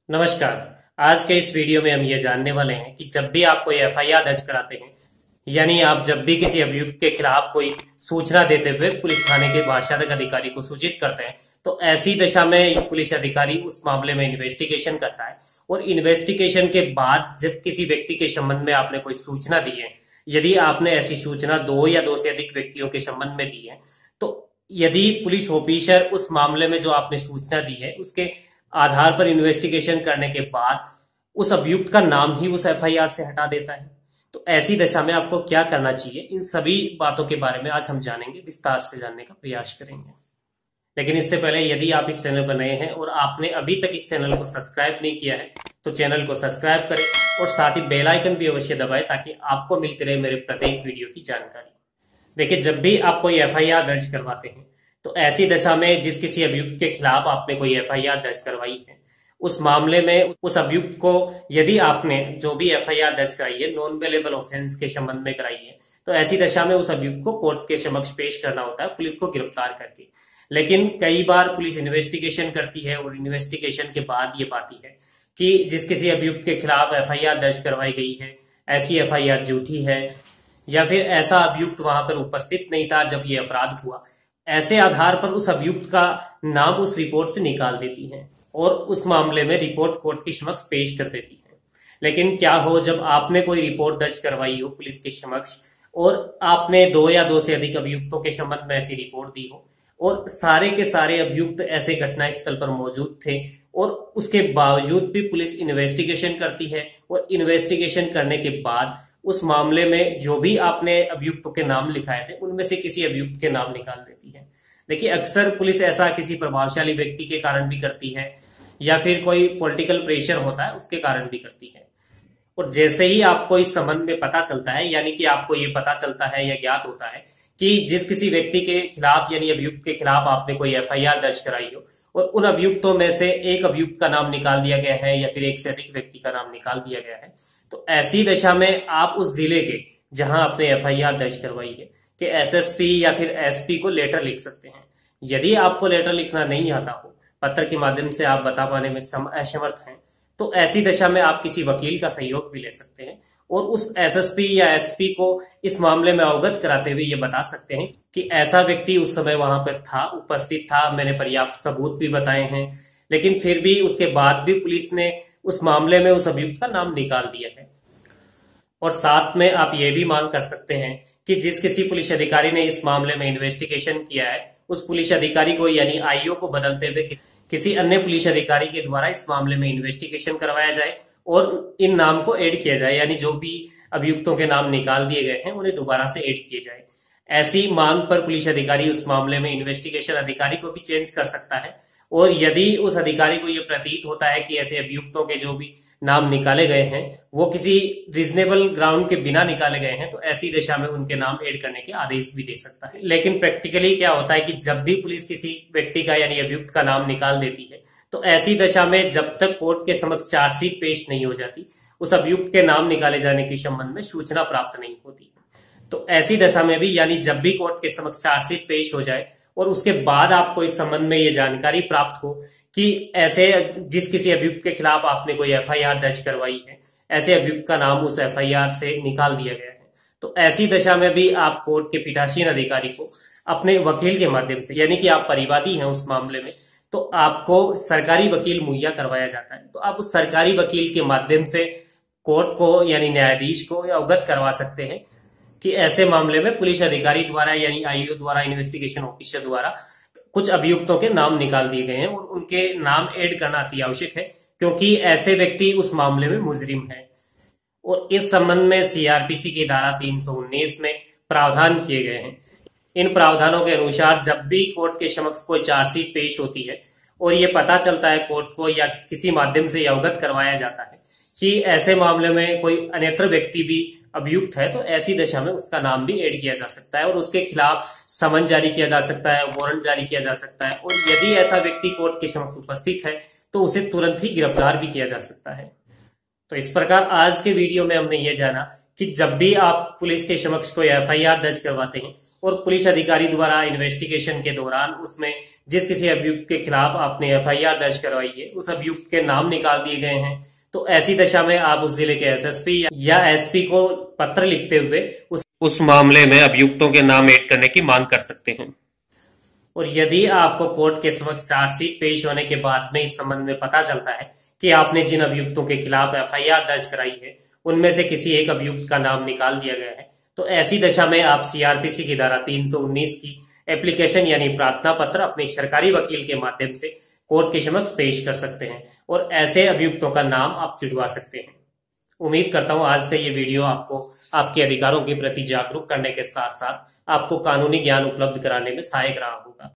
नमस्कार। आज के इस वीडियो में हम ये जानने वाले हैं कि जब भी आप कोई एफआईआर दर्ज कराते हैं, यानी आप जब भी किसी अभियुक्त के खिलाफ कोई सूचना देते हुए पुलिस थाने के भाषांतक अधिकारी को सूचित करते हैं, तो ऐसी दशा में पुलिस अधिकारी उस मामले में इन्वेस्टिगेशन करता है। और इन्वेस्टिगेशन के बाद जब किसी व्यक्ति के संबंध में आपने कोई सूचना दी है, यदि आपने ऐसी सूचना दो या दो से अधिक व्यक्तियों के संबंध में दी है, तो यदि पुलिस ऑफिसर उस मामले में जो आपने सूचना दी है उसके आधार पर इन्वेस्टिगेशन करने के बाद उस अभियुक्त का नाम ही उस एफआईआर से हटा देता है, तो ऐसी दशा में आपको क्या करना चाहिए, इन सभी बातों के बारे में आज हम जानेंगे, विस्तार से जानने का प्रयास करेंगे। लेकिन इससे पहले यदि आप इस चैनल पर नए हैं और आपने अभी तक इस चैनल को सब्सक्राइब नहीं किया है तो चैनल को सब्सक्राइब करें और साथ ही बेल आइकन भी अवश्य दबाएं ताकि आपको मिलती रहे मेरे प्रत्येक वीडियो की जानकारी। देखिए, जब भी आप कोई एफआईआर दर्ज करवाते हैं तो ऐसी दशा में जिस किसी अभियुक्त के खिलाफ आपने कोई एफआईआर दर्ज करवाई है, उस मामले में उस अभियुक्त को यदि आपने जो भी एफआईआर दर्ज कराई है नॉन बेलेबल ऑफेंस के संबंध में कराई है, तो ऐसी दशा में उस अभियुक्त को कोर्ट के समक्ष पेश करना होता है पुलिस को गिरफ्तार करके। लेकिन कई बार पुलिस इन्वेस्टिगेशन करती है और इन्वेस्टिगेशन के बाद ये पाती है कि जिस किसी अभियुक्त के खिलाफ एफआईआर दर्ज करवाई गई है, ऐसी एफआईआर झूठी है या फिर ऐसा अभियुक्त वहां पर उपस्थित नहीं था जब ये अपराध हुआ। ऐसे आधार पर उस अभियुक्त का नाम उस रिपोर्ट से निकाल देती है और उस मामले में रिपोर्ट कोर्ट के समक्ष पेश कर देती है। लेकिन क्या हो जब आपने कोई रिपोर्ट दर्ज करवाई हो पुलिस के समक्ष और आपने दो या दो से अधिक अभियुक्तों के संबंध में ऐसी रिपोर्ट दी हो और सारे के सारे अभियुक्त ऐसे घटनास्थल पर मौजूद थे और उसके बावजूद भी पुलिस इन्वेस्टिगेशन करती है और इन्वेस्टिगेशन करने के बाद उस मामले में जो भी आपने अभियुक्तों के नाम लिखाए थे उनमें से किसी अभियुक्त के नाम निकाल देती है। देखिए, अक्सर पुलिस ऐसा किसी प्रभावशाली व्यक्ति के कारण भी करती है या फिर कोई पॉलिटिकल प्रेशर होता है उसके कारण भी करती है। और जैसे ही आपको इस संबंध में पता चलता है, यानी कि आपको ये पता चलता है या ज्ञात होता है कि जिस किसी व्यक्ति के खिलाफ यानी अभियुक्त के खिलाफ आपने कोई एफआईआर दर्ज कराई हो और उन अभियुक्तों में से एक अभियुक्त का नाम निकाल दिया गया है या फिर एक से अधिक व्यक्ति का नाम निकाल दिया गया है, तो ऐसी दशा में आप उस जिले के जहां आपने एफआईआर दर्ज करवाई है कि एसएसपी या फिर एसपी को लेटर लिख सकते हैं। यदि आपको लेटर लिखना नहीं आता हो, पत्र के माध्यम से आप बता पाने में असमर्थ हैं, तो ऐसी दशा में आप किसी वकील का सहयोग भी ले सकते हैं और उस एसएसपी या एसपी को इस मामले में अवगत कराते हुए ये बता सकते हैं कि ऐसा व्यक्ति उस समय वहां पर था, उपस्थित था, मैंने पर्याप्त सबूत भी बताए हैं, लेकिन फिर भी उसके बाद भी पुलिस ने उस मामले में उस अभियुक्त का नाम निकाल दिया है। और साथ में आप ये भी मांग कर सकते हैं कि जिस किसी पुलिस अधिकारी ने इस मामले में इन्वेस्टिगेशन किया है उस पुलिस अधिकारी को यानी आईओ को बदलते हुए किसी अन्य पुलिस अधिकारी के द्वारा इस मामले में इन्वेस्टिगेशन करवाया जाए और इन नाम को ऐड किया जाए, यानी जो भी अभियुक्तों के नाम निकाल दिए गए हैं उन्हें दोबारा से ऐड किए जाए। ऐसी मांग पर पुलिस अधिकारी उस मामले में इन्वेस्टिगेशन अधिकारी को भी चेंज कर सकता है और यदि उस अधिकारी को यह प्रतीत होता है कि ऐसे अभियुक्तों के जो भी नाम निकाले गए हैं वो किसी रीजनेबल ग्राउंड के बिना निकाले गए हैं, तो ऐसी दशा में उनके नाम ऐड करने के आदेश भी दे सकता है। लेकिन प्रैक्टिकली क्या होता है कि जब भी पुलिस किसी व्यक्ति का यानी अभियुक्त का नाम निकाल देती है तो ऐसी दशा में जब तक कोर्ट के समक्ष चार्जशीट पेश नहीं हो जाती उस अभियुक्त के नाम निकाले जाने के संबंध में सूचना प्राप्त नहीं होती। तो ऐसी दशा में भी यानी जब भी कोर्ट के समक्ष चार्जशीट पेश हो जाए और उसके बाद आपको इस संबंध में ये जानकारी प्राप्त हो कि ऐसे जिस किसी अभियुक्त के खिलाफ आपने कोई एफआईआर दर्ज करवाई है, ऐसे अभियुक्त का नाम उस एफआईआर से निकाल दिया गया है, तो ऐसी दशा में भी आप कोर्ट के पीठासीन अधिकारी को अपने वकील के माध्यम से, यानी कि आप परिवादी हैं उस मामले में, तो आपको सरकारी वकील मुहैया करवाया जाता है, तो आप उस सरकारी वकील के माध्यम से कोर्ट को यानी न्यायाधीश को अवगत करवा सकते हैं कि ऐसे मामले में पुलिस अधिकारी द्वारा यानी आईओ द्वारा, इन्वेस्टिगेशन ऑफिसर द्वारा कुछ अभियुक्तों के नाम निकाल दिए गए हैं और उनके नाम ऐड करना अति आवश्यक है क्योंकि ऐसे व्यक्ति उस मामले में मुजरिम है। और इस संबंध में सीआरपीसी की धारा 319 में प्रावधान किए गए हैं। इन प्रावधानों के अनुसार जब भी कोर्ट के समक्ष कोई चार्जशीट पेश होती है और ये पता चलता है कोर्ट को या किसी माध्यम से अवगत करवाया जाता है कि ऐसे मामले में कोई अन्यत्र व्यक्ति भी अभियुक्त है, तो ऐसी दशा में उसका नाम भी ऐड किया जा सकता है और उसके खिलाफ समन जारी किया जा सकता है, वारंट जारी किया जा सकता है और यदि ऐसा व्यक्ति कोर्ट के समक्ष उपस्थित है तो उसे तुरंत ही गिरफ्तार भी किया जा सकता है। तो इस प्रकार आज के वीडियो में हमने ये जाना कि जब भी आप पुलिस के समक्ष कोई एफआईआर दर्ज करवाते हैं और पुलिस अधिकारी द्वारा इन्वेस्टिगेशन के दौरान उसमें जिस किसी अभियुक्त के खिलाफ आपने एफआईआर दर्ज करवाई है उस अभियुक्त के नाम निकाल दिए गए हैं, तो ऐसी दशा में आप उस जिले के एसएसपी या एसपी को पत्र लिखते हुए उस मामले में अभियुक्तों के नाम ऐड करने की मांग कर सकते हैं। और यदि आपको कोर्ट के समक्ष चार्जशीट पेश होने के बाद में इस संबंध में पता चलता है कि आपने जिन अभियुक्तों के खिलाफ एफआईआर दर्ज कराई है उनमें से किसी एक अभियुक्त का नाम निकाल दिया गया है, तो ऐसी दशा में आप सीआरपीसी की धारा 319 की एप्लीकेशन यानी प्रार्थना पत्र अपने सरकारी वकील के माध्यम से कोर्ट के समक्ष पेश कर सकते हैं और ऐसे अभियुक्तों का नाम आप जुड़वा सकते हैं। उम्मीद करता हूं आज का ये वीडियो आपको आपके अधिकारों के प्रति जागरूक करने के साथ साथ आपको कानूनी ज्ञान उपलब्ध कराने में सहायक रहा होगा।